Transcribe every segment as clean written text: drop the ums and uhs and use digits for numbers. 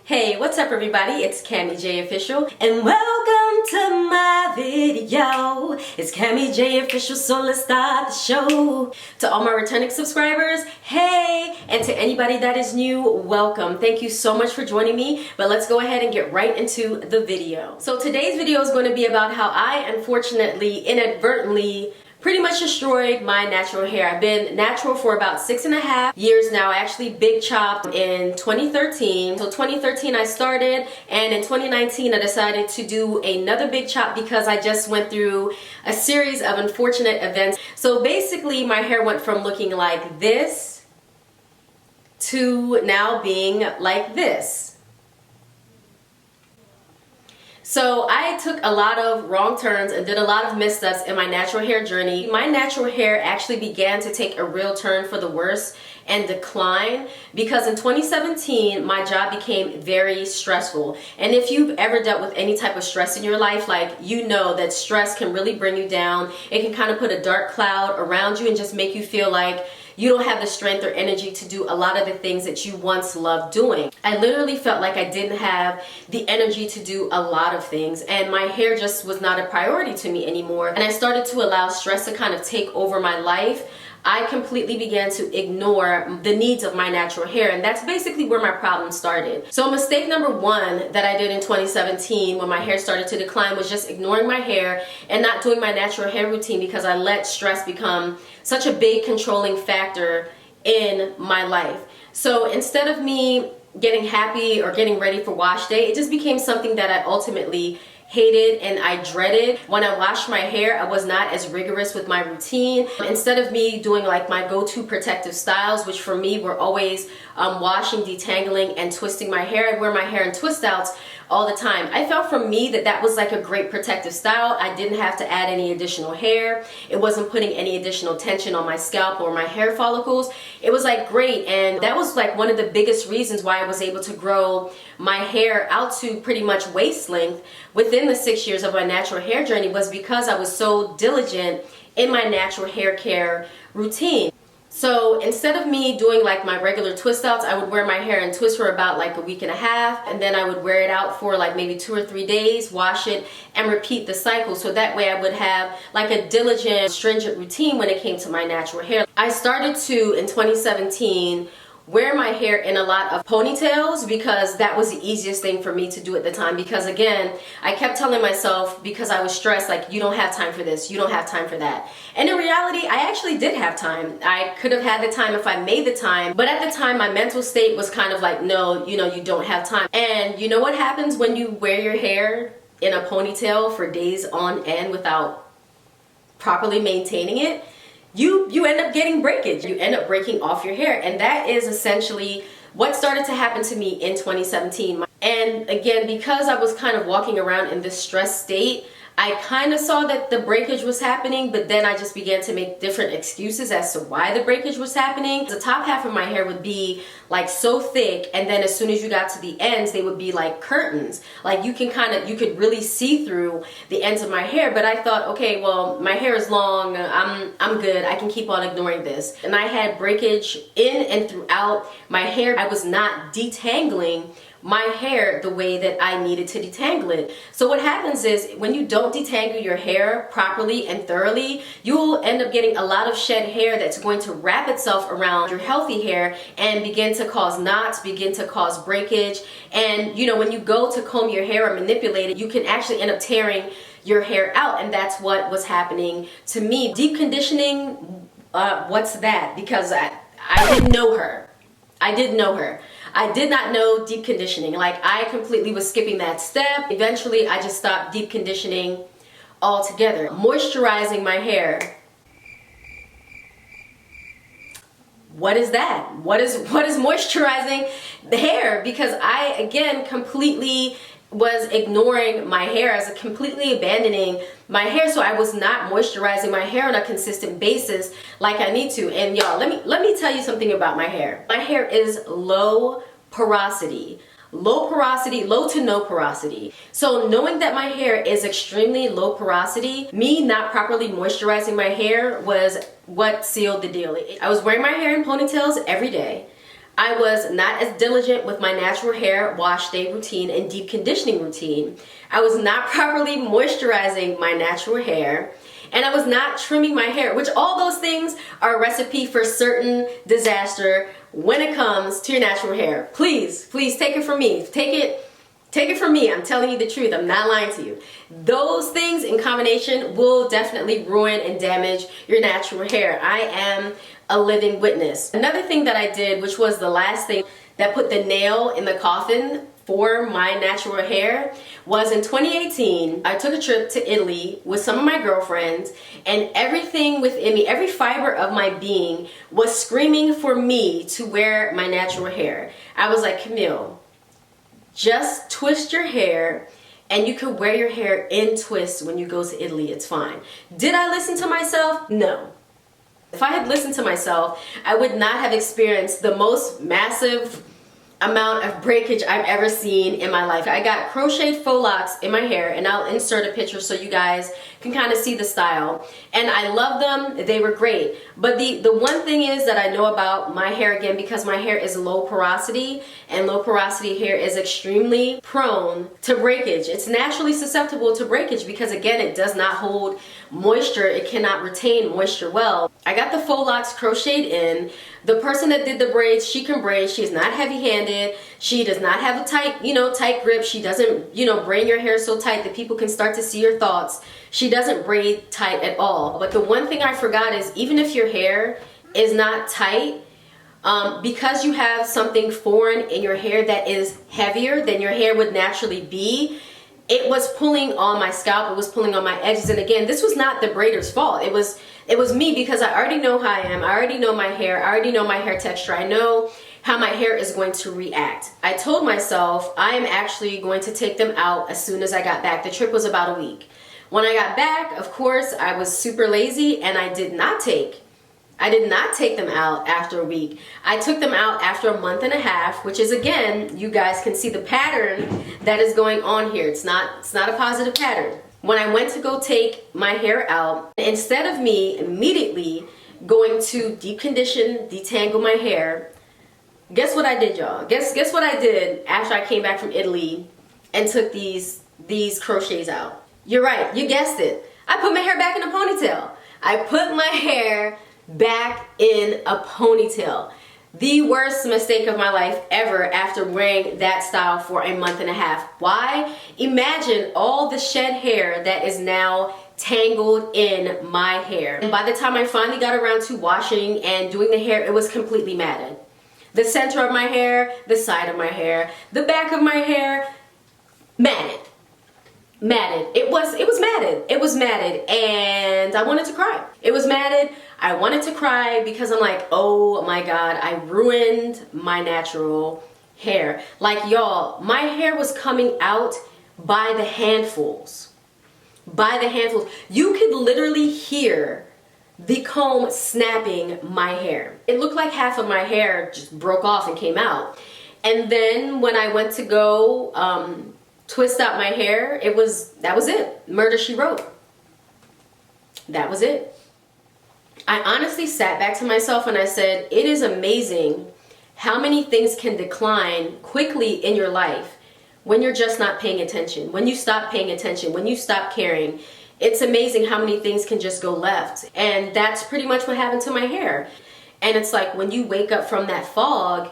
Hey, what's up everybody? It's Cami J Official and welcome to my video. It's Cami J Official, so let's start the show. To all my returning subscribers, hey! And to anybody that is new, welcome. Thank you so much for joining me, but let's go ahead and get right into the video. So today's video is going to be about how I unfortunately, inadvertently, pretty much destroyed my natural hair. I've been natural for about 6.5 years now. I actually big chopped in 2013. So 2013 I started, and in 2019 I decided to do another big chop because I just went through a series of unfortunate events. So basically my hair went from looking like this to now being like this. So I took a lot of wrong turns and did a lot of missteps in my natural hair journey. My natural hair actually began to take a real turn for the worse and decline because in 2017 my job became very stressful. And if you've ever dealt with any type of stress in your life, like, you know that stress can really bring you down. It can kind of put a dark cloud around you and just make you feel like you don't have the strength or energy to do a lot of the things that you once loved doing. I literally felt like I didn't have the energy to do a lot of things, and my hair just was not a priority to me anymore. And I started to allow stress to kind of take over my life. I completely began to ignore the needs of my natural hair, and that's basically where my problem started. So mistake number one that I did in 2017 when my hair started to decline was just ignoring my hair and not doing my natural hair routine because I let stress become such a big controlling factor in my life. So instead of me getting happy or getting ready for wash day, it just became something that I ultimately hated and I dreaded. When I washed my hair, I was not as rigorous with my routine. Instead of me doing like my go-to protective styles, which for me were always washing, detangling, and twisting my hair, I'd wear my hair in twist outs all the time. I felt for me that that was like a great protective style. I didn't have to add any additional hair. It wasn't putting any additional tension on my scalp or my hair follicles. It was like great, and that was like one of the biggest reasons why I was able to grow my hair out to pretty much waist length within the 6 years of my natural hair journey, was because I was so diligent in my natural hair care routine. So instead of me doing like my regular twist outs, I would wear my hair in twists for about like a week and a half, and then I would wear it out for like maybe 2 or 3 days, wash it, and repeat the cycle. So that way I would have like a diligent, stringent routine when it came to my natural hair. I started to, in 2017, wear my hair in a lot of ponytails because that was the easiest thing for me to do at the time. Because again, I kept telling myself, because I was stressed, like, you don't have time for this, you don't have time for that. And in reality, I actually did have time. I could have had the time if I made the time, but at the time my mental state was kind of like, no, you don't have time. And you know what happens when you wear your hair in a ponytail for days on end without properly maintaining it? You end up getting breakage. You end up breaking off your hair, and that is essentially what started to happen to me in 2017. And again, because I was kind of walking around in this stress state, I kind of saw that the breakage was happening, but then I just began to make different excuses as to why the breakage was happening. The top half of my hair would be like so thick, and then as soon as you got to the ends, they would be like curtains. Like you could really see through the ends of my hair. But I thought, okay, well, my hair is long, I'm good, I can keep on ignoring this. And I had breakage in and throughout my hair. I was not detangling my hair the way that I needed to detangle it. So what happens is, when you don't detangle your hair properly and thoroughly, you'll end up getting a lot of shed hair that's going to wrap itself around your healthy hair and begin to cause knots, begin to cause breakage. And when you go to comb your hair or manipulate it, you can actually end up tearing your hair out, and that's what was happening to me. Deep conditioning, what's that? Because I didn't know her. I didn't know her. I did not know deep conditioning. Like, I completely was skipping that step. Eventually, I just stopped deep conditioning altogether. Moisturizing my hair. What is that? What is moisturizing the hair? Because I, again, completely was ignoring my hair, as completely abandoning my hair. So I was not moisturizing my hair on a consistent basis like I need to. And y'all, let me tell you something about my hair. My hair is low porosity. Low porosity, low to no porosity. So knowing that my hair is extremely low porosity, me not properly moisturizing my hair was what sealed the deal. I was wearing my hair in ponytails every day. I was not as diligent with my natural hair wash day routine and deep conditioning routine. I was not properly moisturizing my natural hair. And I was not trimming my hair, which all those things are a recipe for certain disaster when it comes to your natural hair. Please, please take it from me. Take it from me. I'm telling you the truth. I'm not lying to you. Those things in combination will definitely ruin and damage your natural hair. I am a living witness. Another thing that I did, which was the last thing that put the nail in the coffin for my natural hair, was in 2018. I took a trip to Italy with some of my girlfriends, and everything within me, every fiber of my being was screaming for me to wear my natural hair. I was like, Camille, just twist your hair and you can wear your hair in twists when you go to Italy. It's fine. Did I listen to myself? No. If I had listened to myself, I would not have experienced the most massive amount of breakage I've ever seen in my life. I got crocheted faux locks in my hair, and I'll insert a picture so you guys can kind of see the style. And I love them. They were great. But the one thing is that I know about my hair, again, because my hair is low porosity, and low porosity hair is extremely prone to breakage. It's naturally susceptible to breakage because, again, it does not hold moisture. It cannot retain moisture well. I got the faux locks crocheted in. The person that did the braids, she can braid. She's not heavy-handed. She does not have a tight, tight grip. She doesn't, braid your hair so tight that people can start to see your thoughts. She doesn't braid tight at all. But the one thing I forgot is, even if your hair is not tight, because you have something foreign in your hair that is heavier than your hair would naturally be, it was pulling on my scalp. It was pulling on my edges. And again, this was not the braider's fault. It was me, because I already know how I am. I already know my hair. I already know my hair texture. I know how my hair is going to react. I told myself I am actually going to take them out as soon as I got back. The trip was about a week. When I got back, of course, I was super lazy, and I did not take them out after a week. I took them out after a month and a half, which is, again, you guys can see the pattern that is going on here. It's not a positive pattern. When I went to go take my hair out, instead of me immediately going to deep condition, detangle my hair, guess what I did, y'all? Guess what I did after I came back from Italy and took these crochets out? You're right, you guessed it. I put my hair back in a ponytail. I put my hair back in a ponytail. The worst mistake of my life ever after wearing that style for a month and a half. Why? Imagine all the shed hair that is now tangled in my hair. And by the time I finally got around to washing and doing the hair, it was completely matted. The center of my hair, the side of my hair, the back of my hair, matted. It was matted. It was matted, and I wanted to cry. It was matted. I wanted to cry because I'm like, oh my God, I ruined my natural hair. Like, y'all, my hair was coming out by the handfuls. By the handfuls. You could literally hear the comb snapping my hair. It looked like half of my hair just broke off and came out. And then when I went to go twist out my hair, that was it. Murder, she wrote. That was it. I honestly sat back to myself and I said, it is amazing how many things can decline quickly in your life when you're just not paying attention, when you stop paying attention, when you stop caring. It's amazing how many things can just go left. And that's pretty much what happened to my hair. And it's like, when you wake up from that fog,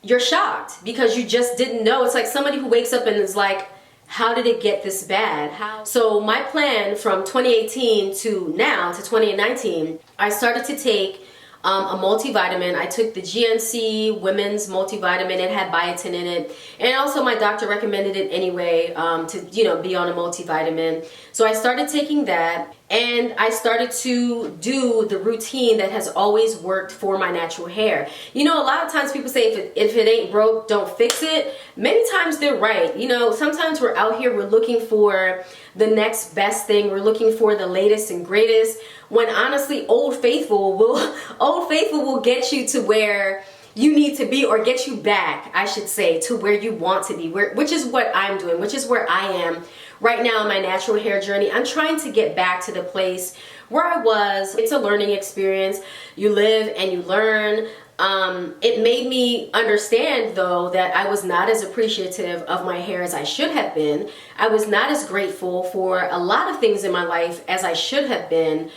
you're shocked because you just didn't know. It's like somebody who wakes up and is like, how did it get this bad? So my plan from 2018 to now, to 2019, I started to take a multivitamin. I took the GNC Women's Multivitamin. It had biotin in it. And also my doctor recommended it anyway to, be on a multivitamin. So I started taking that, and I started to do the routine that has always worked for my natural hair. A lot of times people say if it ain't broke, don't fix it. Many times they're right. Sometimes we're out here, we're looking for the next best thing. We're looking for the latest and greatest, when honestly Old Faithful will get you to where you need to be, or get you back, I should say, to where you want to be, which is what I'm doing, which is where I am right now in my natural hair journey. I'm trying to get back to the place where I was. It's a learning experience. You live and you learn. It made me understand, though, that I was not as appreciative of my hair as I should have been. I was not as grateful for a lot of things in my life as I should have been.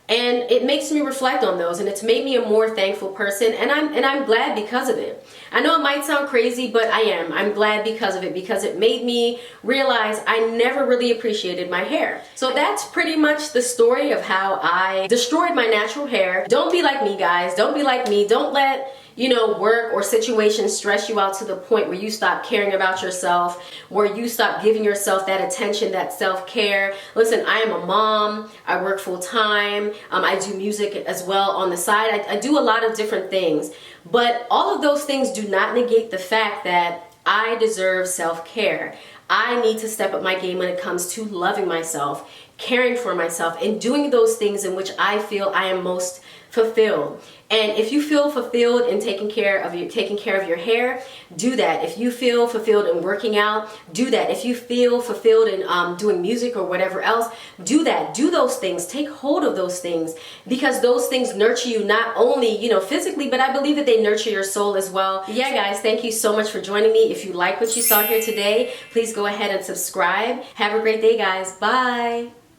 And it makes me reflect on those, and it's made me a more thankful person, and I'm glad because of it. I know it might sound crazy, but I'm glad because of it, because it made me realize I never really appreciated my hair. So that's pretty much the story of how I destroyed my natural hair. Don't be like me, guys. Don't be like me. Don't let work or situations stress you out to the point where you stop caring about yourself, where you stop giving yourself that attention, that self-care. Listen, I am a mom. I work full time. I do music as well on the side. I do a lot of different things, but all of those things do not negate the fact that I deserve self-care. I need to step up my game when it comes to loving myself, caring for myself, and doing those things in which I feel I am most fulfilled. And if you feel fulfilled in taking care of your hair, do that. If you feel fulfilled in working out, do that. If you feel fulfilled in doing music or whatever else, do that. Do those things. Take hold of those things, because those things nurture you not only, physically, but I believe that they nurture your soul as well. Yeah, guys, thank you so much for joining me. If you like what you saw here today, please go ahead and subscribe. Have a great day, guys. Bye.